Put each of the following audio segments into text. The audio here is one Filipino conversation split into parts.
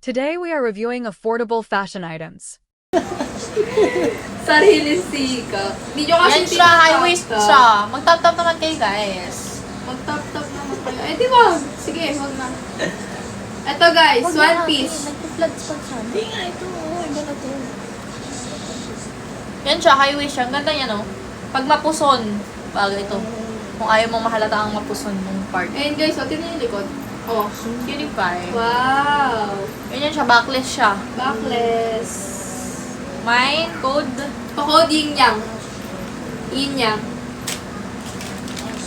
Today we are reviewing affordable fashion items. Sarili sika. Hindi nyo kasi Yan siya, high waist siya. Mag-top-top naman kayo, guys. Mag-top-top naman kayo. Eh, di ba? Sige, huwag na. Ito guys, one piece. Nag-flood spot siya. Hindi nga, ito. Iba na to. Yan siya, high waist siya. Ang ganda niya, no? Pag mapuson, bagay ito. Kung ayaw mong mahalata ang mapuson mong part. Ayun guys, o, tingnan yung likod. Oh. Unify. Wow. Yan siya, backless siya. Backless. May code. Pakod yin yang. Yin yang.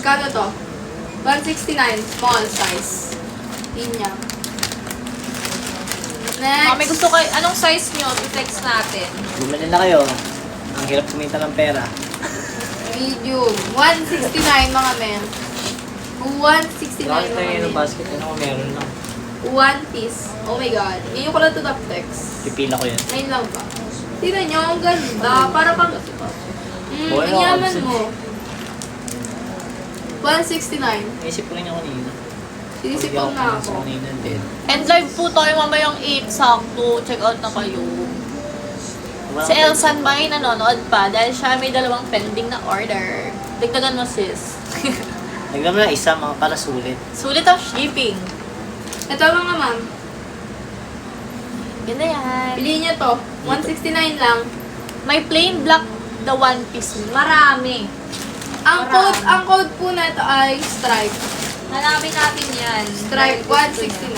Kano to? 169, small size. Yin yang. Next. Kung may gusto kayo, anong size nyo? I-text natin. Bumili na kayo. Ang hirap kumita ng pera. Medium. 169 mga men. 169 Bakit mga tayo men. ng basket? Ano ko meron lang. One piece. Oh my god. Ngayon ko lang ito top text. Pipila ko yan. Ngayon lang ba? Tignan nyo, ang ganda. Para pang... Wala, ang yaman absent. mo. 169. Naisip ko rin ako kanina. Sinisip Hindi ko na sa ako. kanina din. And live po tayo mamayang 8 sakto. Check out na kayo. Si Elsan ba ay nanonood pa dahil siya may dalawang pending na order. Dagdagan mo, sis. Nagdam na isa mga para sulit. Sulit ang shipping. Ito lang naman. Ganda yan. Piliin niyo to. 169 lang. May plain black the one piece. Marami. Ang code po na ito ay stripe. Hanapin natin yan. Stripe 169.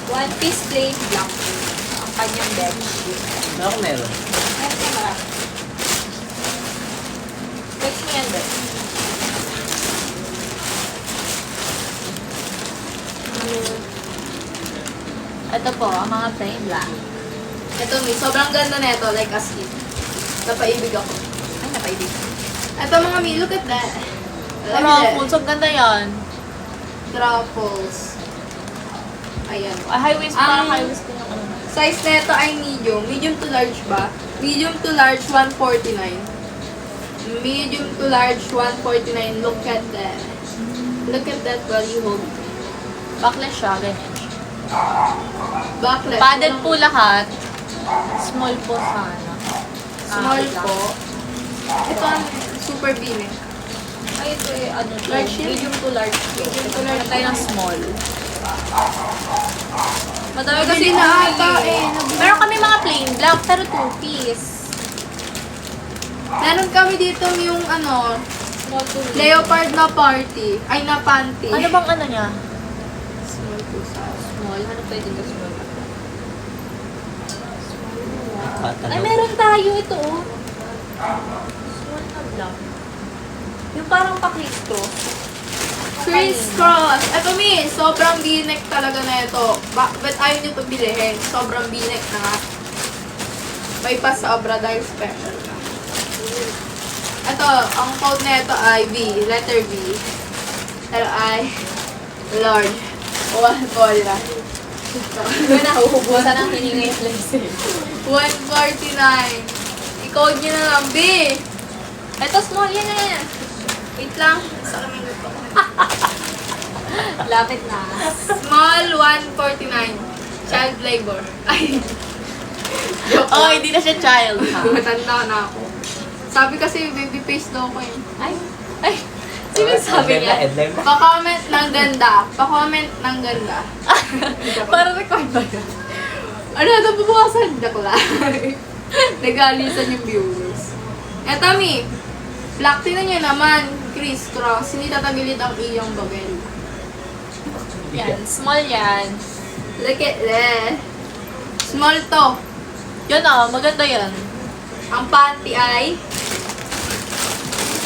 One piece plain black. Ang kanyang bedsheet. Ano ako meron? Meron ka marami. Text mo yan, Beth. Ito po, ang mga plain black. Ito mi, sobrang ganda na ito. Like as in. Napaibig ako. Ay, napaibig. Ito mga mi, look at that. Ruffles, ang ganda yan. Truffles. Ayan. High waist pa, Ang- high waist din yung ano. Size nito ay medium. Medium to large ba? Medium to large, 149. Medium to large, 149. Look at that. Look at that body hold. Backless siya, ganyan siya. Backless. Padded po lahat. Small po sana. Small wait lang. po. Ito ang super big. Ay, ito eh, ano to? Large yun? Medium to large. Medium to large. Tayo ng small. Madami kasi Nabili na ata pumili. eh. Meron kami mga plain black, pero 2-piece. Meron kami dito yung ano, Small to medium. leopard na party. Ay, na panty. Ano bang ano niya? Small po size. Small? Ano pwede ka small? Bata Ay, daw. meron tayo ito oh. Small na black. Yung parang pa-crisscross. Crisscross. Ito mi, sobrang binek talaga na ito. But ayaw nyo ito bilihin. Sobrang binek na nga. May pasobra dahil special na. Ito, ang code na ito ay V. Letter V. Pero ay Lord. Wala. Ito na, huhubusan ang hininga yung laser. 149. I-code nyo na lang, B. Ito, small yan yan. Wait lang. Sa kami nito. Lapit na. Small 149. Child labor. Ay. Joke Oh, lang. hindi na siya child ha. Matanda na ako. Sabi kasi baby face daw ko eh. Ay, ay. Sino sabi niya? Headline ba? Pa-comment ng ganda. Pa-comment ng ganda. Para record ba yun? Ano ito bubukasan? Joke lang. Nag-aalisan yung viewers. Eto mi. Black tingnan nyo naman. Criss-cross. Hindi tatagilid ang iyong bagel. Yan, small yan. Look at that. Small to. Yun ah, maganda yan. Ang panty ay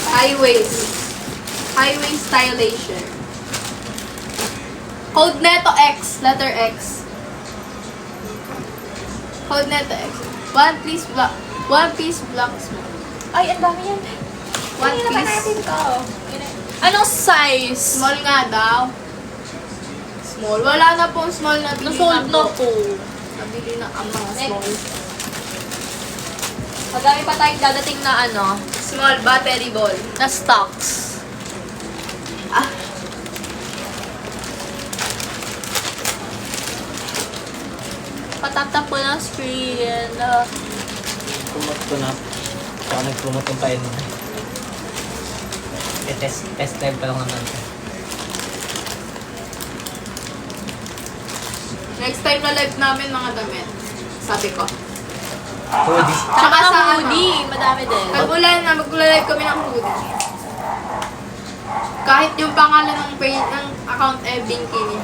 high waist. High waist stylation. Code neto X. Letter X. Code neto X. One piece black small. Ay, ang dami yan. One Hindi naman piece. natin to. Anong size? Small nga daw. Small. Wala na pong small na bili Nasold na na po. po. Nabili na ang mga Next. small. Madami pa tayong dadating na ano, Small battery ball. na stocks. Pataptap po ng screen. Promote ko na. Saka nag-promote yung pain mo. Test live pa lang naman. Next time na live namin mga damit. Sabi ko. Hoodies. Tsaka Tsaka sa ng hoodie. Madami din. Pag-ulan na, mag-live kami ng hoodie. Kahit yung pangalan ng page, ng account Bingkini.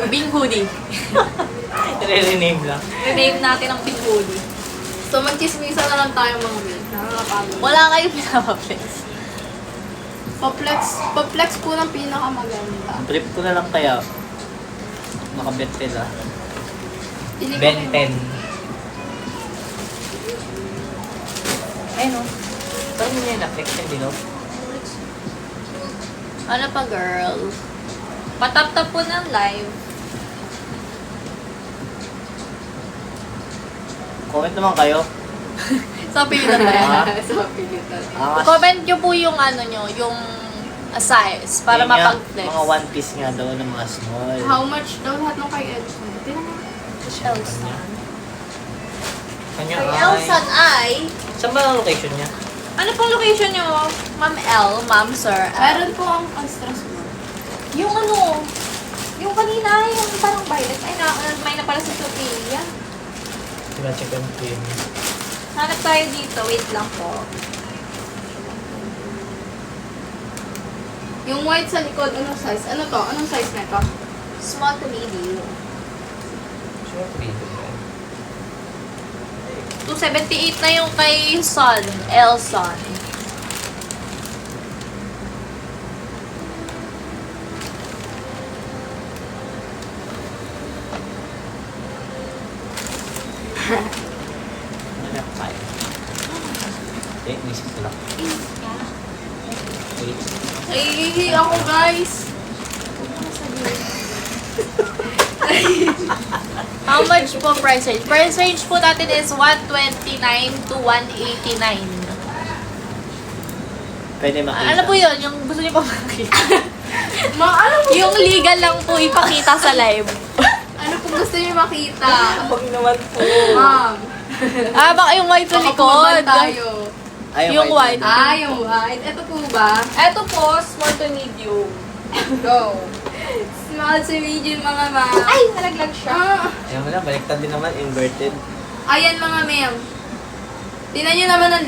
Bing hoodie. Re-rename lang. Rename natin ang Bing hoodie. So magchismisa na lang tayo mga men. Nakakapagod. Wala kayo pinapaplex. Pa-flex po ng pinakamaganda. Trip ko na lang kaya. Nakabet sila. Pili ko Ben kayo. 10. Ayun o. Parang yun yung na-flex yung bilog. Ano pa, girl? Patap-tap po ng live. Comment naman kayo. Sa pilitan na yan. Sa pilitan. Comment nyo po yung ano nyo, yung size, para Yun nga, mapag-flex. Mga one piece nga daw ng mga small. How much daw lahat ng kay Edson? Tingnan mo. Elsan. Kanya Kay ay... Elsan ay... Saan ba ang location niya? Ano pong location nyo? Ma'am L, Ma'am Sir L. Meron po ang Strasbourg. Yung ano, yung kanina, yung parang violet. Ay, may na pala sa Sophia. Sina-check yung cream. Hanap tayo dito. Wait lang po. Yung white sa likod, anong size? Ano to? Anong size na ito? Small to medium. Sure, cream. 278 na yung kay Son. Elson. Hanap tayo. Eh, nisip ko lang. Wait. Ay, ako guys. How much po price range? Price range po natin is 129 to 189. Pwede makita. Ano po yun? Yung gusto niyo pa makita? Ano po? Yung legal lang po ipakita sa live. Ano po gusto niyo makita? Huwag naman po. Ma'am. Baka yung white sa Baka likod. bumabal tayo. Ay, Yung white. Yung white. Ito po ba? Eto po, small to medium. Go. Small to medium mga ma'am. Ay, nalaglag siya. Ayan mo na, baliktad din naman, inverted. Ayan mga ma'am. Tingnan niyo naman ang